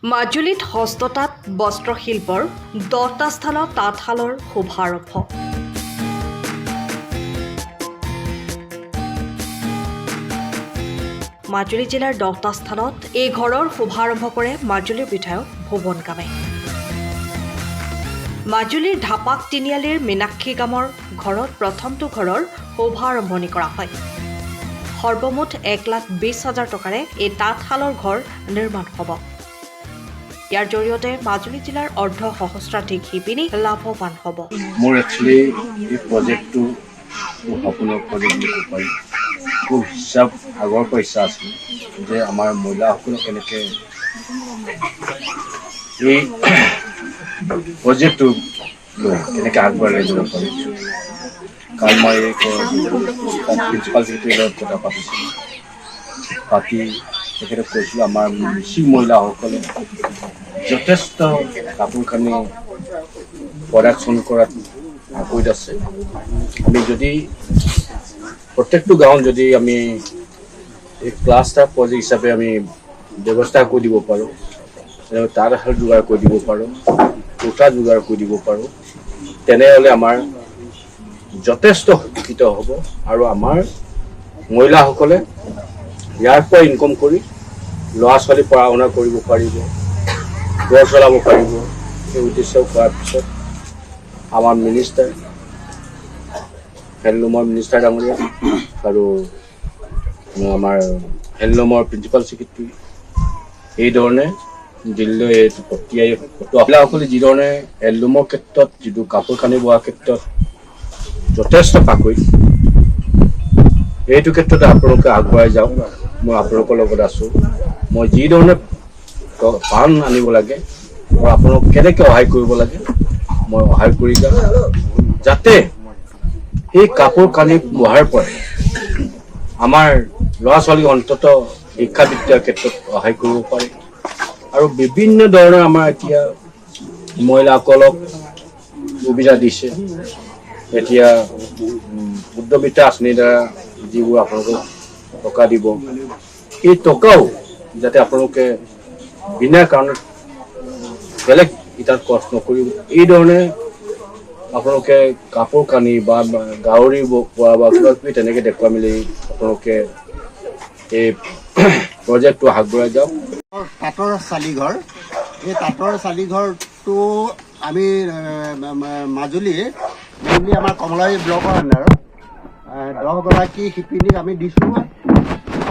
মাজুলীত হস্ততাঁত বস্ত্ৰশিল্পৰ 10টা স্থানত তাঁতশালৰ শুভাৰম্ভ। মাজুলী জিলাৰ 10টা স্থানত এই ঘৰৰ শুভাৰম্ভ কৰে মাজুলীৰ বিধায়ক ভুৱন গামে। মাজুলীৰ ঢাপাক তিনিআলিৰ মীনাক্ষী গামৰ ঘৰত প্ৰথমটো ঘৰৰ শুভাৰম্ভণি কৰা হয়। সৰ্বমুঠ 1,20,000 টকাৰে এই তাঁতশালৰ ঘৰ নিৰ্মাণ হ'ব। ইয়াৰ জৰিয়তে মাজুলী জিলাৰ অৰ্ধ সহস্ৰাধিক শিপিনী লাভৱান হ'ব। মোৰ একচুৱেলি এই প্ৰজেক্টটো সপোনৰ প্ৰজেক্ট বুলি ক'ব পাৰি। খুব হিচাপ আগৰ পৰা ইচ্ছা আছিল যে আমাৰ মহিলাসকলক কেনেকৈ এই প্ৰজেক্টটো লৈ কেনেকৈ আগবঢ়াই লৈ যাব পাৰি। কাৰণ মই প্ৰিন্সিপাল ছেক্ৰেটাৰীৰ লগত কথা পাতিছিলোঁ, পাতি তেখেতক কৈছিলোঁ আমাৰ মিচিং মহিলাসকলে যথেষ্ট কাপোৰ কানি প্ৰডাকশ্যন কৰাত আগ্ৰহী আছে। আমি যদি প্ৰত্যেকটো গাঁৱত যদি আমি এই ক্লাষ্টাৰ প্ৰজেক্ট হিচাপে আমি ব্যৱস্থা কৰি দিব পাৰোঁ, তাঁতশাল যোগাৰ কৰি দিব পাৰোঁ, সূতা যোগাৰ কৰি দিব পাৰোঁ, তেনেহ'লে আমাৰ যথেষ্ট শিক্ষিত হ'ব আৰু আমাৰ মহিলাসকলে ইয়াৰ পৰা ইনকম কৰি ল'ৰা ছোৱালী পঢ়া শুনা কৰিব পাৰিব, ঘৰ চলাব পাৰিব। সেই উদ্দেশ্য কৰাৰ পিছত আমাৰ মিনিষ্টাৰ হেণ্ডলুমৰ মিনিষ্টাৰ ডাঙৰীয়া আৰু আমাৰ হেণ্ডলুমৰ প্ৰিন্সিপাল ছেক্ৰেটাৰী এইধৰণে দিল্লীলৈ এইটো প্ৰক্ৰিয়াই মহিলাসকলে যিধৰণে হেণ্ডলুমৰ ক্ষেত্ৰত যিটো কাপোৰ কানি বোৱাৰ ক্ষেত্ৰত যথেষ্ট পাকৈত, এইটো ক্ষেত্ৰতে আপোনালোকে আগবঢ়াই যাওক। মই আপোনালোকৰ লগত আছোঁ। মই যিধৰণে পাণ আনিব লাগে, মই আপোনালোক কেনেকৈ সহায় কৰিব লাগে মই সহায় কৰি যাম, যাতে এই কাপোৰ কানি বোৱাৰ পৰা আমাৰ ল'ৰা ছোৱালীক অন্ততঃ শিক্ষা বিদ্যাৰ ক্ষেত্ৰত সহায় কৰিব পাৰে। আৰু বিভিন্ন ধৰণৰ আমাৰ এতিয়া মহিলাসকলক সুবিধা দিছে। এতিয়া উদ্যমিতা আঁচনিৰ দ্বাৰা যিবোৰ আপোনালোকক টকা দিব, এই টকাও যাতে আপোনালোকে বিনা কাৰণত বেলেগ ইটাত খৰচ নকৰিব। এইধৰণে আপোনালোকে কাপোৰ কানি বা গাহৰি পোৱা বা কিবা কিবি তেনেকৈ দেখুৱাই মেলি আপোনালোকে এই প্ৰজেক্টটো আগবঢ়াই যাওক। তাঁতৰ চালিঘৰ, এই তাঁতৰ চালিঘৰটো আমি মাজুলীৰ মেইনলি আমাৰ কমলাবাৰী ব্লকৰ আণ্ডাৰত 10গৰাকী শিপিনীক আমি দিছোঁ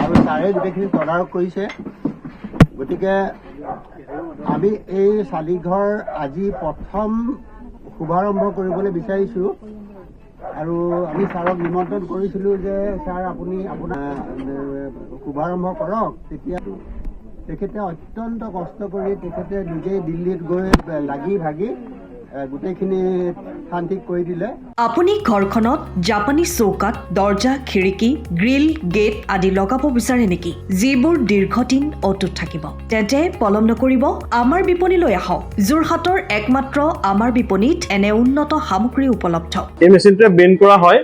আৰু ছাৰে গোটেইখিনি তদাৰক কৰিছে। গতিকে আমি এই চালিঘৰ আজি প্ৰথম শুভাৰম্ভ কৰিবলৈ বিচাৰিছোঁ আৰু আমি ছাৰক নিমন্ত্ৰণ কৰিছিলোঁ যে ছাৰ আপুনি আপোনাৰ শুভাৰম্ভ কৰক। তেতিয়া তেখেতে অত্যন্ত কষ্ট কৰি তেখেতে নিজেই দিল্লীত গৈ লাগি ভাগি গোটেইখিনি স্থান ঠিক কৰি দিলে। আপুনি ঘৰখনত জাপানীজ চৌকাত দৰ্জা, খিৰিকী, গ্ৰিল, গেট আদি লগাব বিচাৰে নেকি, যিবোৰ দীৰ্ঘদিন অটুট থাকিব? তেন্তে পলম নকৰিব, আমাৰ বিপণীলৈ আহক। যোৰহাটৰ একমাত্ৰ আমাৰ বিপণীত এনে উন্নত সামগ্ৰী উপলব্ধ। এই মেচিনটোৱে বেণ্ড কৰা হয়,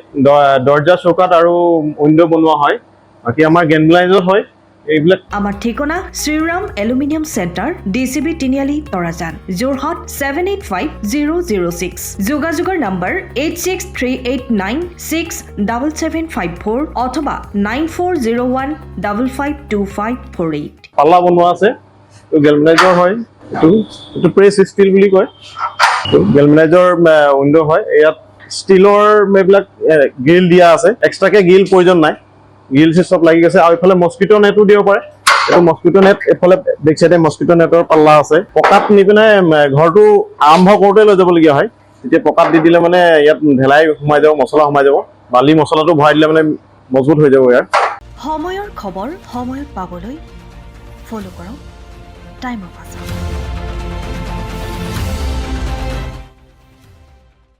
দৰ্জা, চৌকাত আৰু উইণ্ডো বনোৱা হয়। বাকী আমাৰ গেনব্লাইজত হয় এইবিলাক। আমাৰ ঠিকনা শ্ৰীৰাম এলুমিনিয়াম চেণ্টাৰ, DCB তিনিআলি, তৰাজান, যোৰহাট 785006। যোগাযোগৰ নম্বৰ 8638967754 অথবা 9401552548। পাল্লা বনোৱা আছে, গেলমেনাইজৰ হয়। এইটো প্ৰেছ ষ্টীল বুলি কয়। গেলমেনাইজৰ উইণ্ডো হয়। ইয়াত ষ্টীলৰ এইবিলাক গ্ৰিল দিয়া আছে, এক্সট্ৰাকে গ্ৰিল প্ৰয়োজন নাই। গ্ৰিল চব লাগি গৈছে আৰু এইফালে মস্কিটো নেটো দিব পাৰে। এইটো মস্কিটো নেট, এইফালে বেক চাইডে মস্কিটো নেটৰ পাল্লা আছে। পকাত নি পিনে ঘৰটো আৰম্ভ কৰোঁতে লৈ যাবলগীয়া হয়। তেতিয়া পকাত দি দিলে মানে ইয়াত ঢেলাই সোমাই যাব, মছলা সোমাই যাব। বালি মছলাটো ভৰাই দিলে মানে মজবুত হৈ যাব। ইয়াৰ সময়ৰ খবৰ সময়ত পাবলৈ ফ'ল' কৰক টাইম অফ আছাম।